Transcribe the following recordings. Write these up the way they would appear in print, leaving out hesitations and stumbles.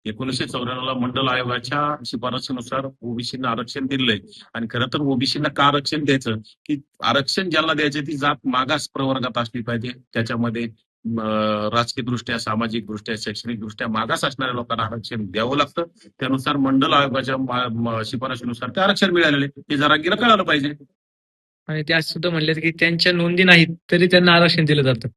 1994 ला मंडल आयोगाच्या शिफारशीनुसार ओबीसींना आरक्षण दिलंय. आणि खरं तर ओबीसींना का आरक्षण द्यायचं, की आरक्षण ज्याला द्यायचं ती जात मागास प्रवर्गात असली पाहिजे. त्याच्यामध्ये राजकीय दृष्ट्या, सामाजिक दृष्ट्या, शैक्षणिक दृष्ट्या मागास असणाऱ्या लोकांना आरक्षण द्यावं लागतं. त्यानुसार मंडल आयोगाच्या शिफारशीनुसार ते आरक्षण मिळालेले हे जरांगीला कळालं पाहिजे. आणि ते आज सुद्धा म्हणले की त्यांच्या नोंदी नाहीत तरी त्यांना आरक्षण दिलं जातं.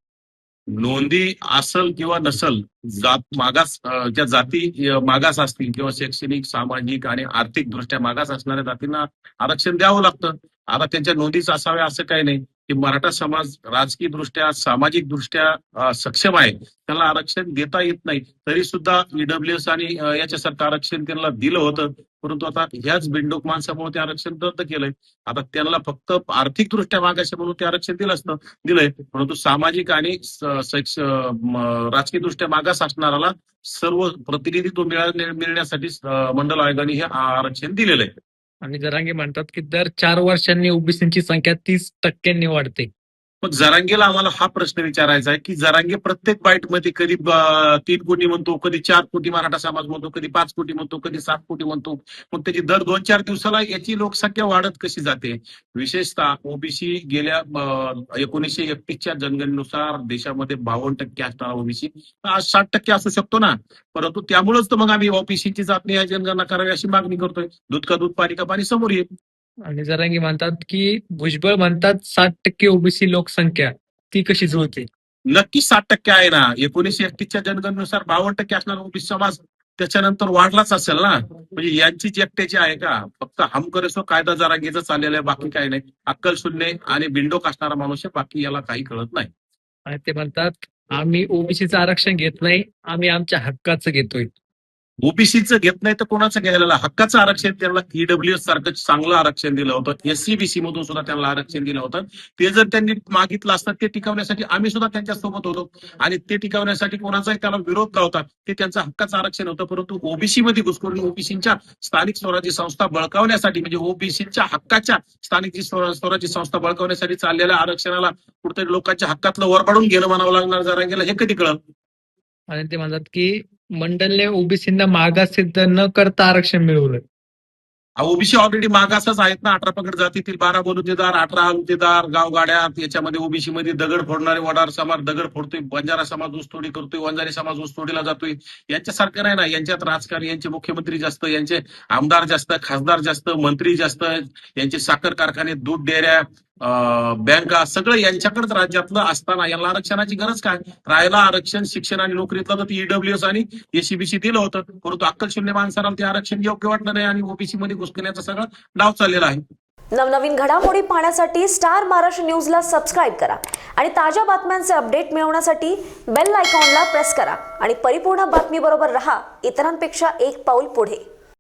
नोंदी असल किंवा नसल, जात मागास ज्या जाती मागास असतील किंवा शैक्षणिक, सामाजिक आणि आर्थिक दृष्ट्या मागास असणाऱ्या जातींना आरक्षण द्यावं लागतं. आता त्यांच्या नोंदीच असाव्या असं काही नाही, की मराठा समाज राजकीय दृष्ट्या, सामाजिक दृष्ट्या सक्षम आहे, त्याला आरक्षण देता येत नाही. तरी सुद्धा ईडब्ल्यूएस आणि याच्यासारखं आरक्षण त्यांना दिलं होतं. परंतु आता ह्याच बिंडोक माणसामुळे ते आरक्षण रद्द केलंय. आता त्यांना फक्त आर्थिक दृष्ट्या मागास म्हणून ते आरक्षण दिलंय. परंतु सामाजिक आणि राजकीय दृष्ट्या मागास असणाऱ्याला सर्व प्रतिनिधित्व मिळण्यासाठी मंडल आयोगाने हे आरक्षण दिलेलं आहे. आणि जरांगे म्हणतात की दर 4 वर्षांनी ओबीसींची संख्या 30% वाढते. मग जरांगेला आम्हाला हा प्रश्न विचारायचा आहे की जरांगे प्रत्येक बाईटमध्ये कधी 3 कोटी म्हणतो, कधी 4 कोटी मराठा समाज म्हणतो, कधी 5 कोटी म्हणतो, कधी 7 कोटी म्हणतो. मग त्याची दर 2-4 दिवसाला याची लोकसंख्या वाढत कशी जाते? विशेषतः ओबीसी गेल्या 1931च्या जनगणनेनुसार देशामध्ये 52% असणारा ओबीसी आज 60% असू शकतो ना. परंतु त्यामुळेच तर मग आम्ही ओबीसीची जातनिहाय जनगणना करावी अशी मागणी करतोय. दूध का दूध, पाणी का पाणी समोर येईल. आणि जरांगे म्हणतात की भुजबळ म्हणतात 60% ओबीसी लोकसंख्या ती कशी जुळते? नक्की 60% आहे ना. 1931च्या जनगणनेनुसार 52% असणार ओबीसी समाज त्याच्यानंतर वाढलाच असेल ना. म्हणजे यांचीच एकट्याची आहे का? फक्त हम करे सो कायदा जरांगेचं चाललेलं आहे, बाकी काही नाही. अक्कल शून्य आणि बिंडोक असणारा माणूस आहे, बाकी याला काही कळत नाही. आणि ते म्हणतात आम्ही ओबीसीचं आरक्षण घेत नाही, आम्ही आमच्या हक्काचं घेतोय. ओबीसीचं घेत नाही तर कोणाचं घ्यायला? हक्काचं आरक्षण त्यांना ईडब्ल्यूएस सारखं चांगलं आरक्षण दिलं होतं. एससीबीसी मधून सुद्धा त्यांना आरक्षण दिलं होतं. ते जर त्यांनी मागितलं असतं ते टिकवण्यासाठी आम्ही सुद्धा त्यांच्यासोबत होतो. आणि ते टिकवण्यासाठी कोणाचाही त्याला विरोध नव्हता. ते त्यांचं हक्काचं आरक्षण होतं. परंतु ओबीसी मध्ये घुसखोरी, ओबीसीच्या स्थानिक स्वराज्य संस्था बळकावण्यासाठी, म्हणजे ओबीसीच्या हक्काच्या स्थानिक स्वराज्य संस्था बळकावण्यासाठी चाललेल्या आरक्षणाला कुठेतरी लोकांच्या हक्कातलं वरबाडून गेलं म्हणावं लागणार जरांगेला. हे कधी कळलं? आणि ते म्हणतात की मंडलने ओबीसींना मागास सिद्ध न करता आरक्षण मिळवलं. ओबीसी ऑलरेडी मागासच आहेत ना. 18 पगड जातीतील 12 बलुतेदार, 18 अलुतेदार, गावगाड्यात याच्यामध्ये ओबीसी मध्ये दगड फोडणारे वडार समाज दगड फोडतोय, बंजारा समाज ऊसतोडी करतोय, वंजारी समाज ऊसतोडीला जातोय. यांच्यासारखं नाही ना. यांच्यात राजकारण, यांचे मुख्यमंत्री जास्त, यांचे आमदार जास्त, खासदार जास्त, मंत्री जास्त, यांचे साखर कारखाने, दूध डेऱ्या, बँका सगळं यांच्याकडेच राज्यातलं असताना याला आरक्षणाची गरज काय? राहायला आरक्षण शिक्षण आणि नोकरीतलं तर ईडब्ल्यूएस आणि एसीबीसी दिलं होतं. परंतु अक्कल शून्य माणसाला ते आरक्षण योग्य वाटलं नाही आणि ओबीसी मध्ये घुसखोरीचा सगळा डाव चाललेला आहे. नवनवीन घडामोडी पाहण्यासाठी स्टार महाराष्ट्र न्यूजला सबस्क्राईब करा आणि ताज्या बातम्यांचे अपडेट मिळवण्यासाठी बेल आयकॉनला प्रेस करा आणि परिपूर्ण बातमीबरोबर रहा, इतरांपेक्षा एक पाऊल पुढे.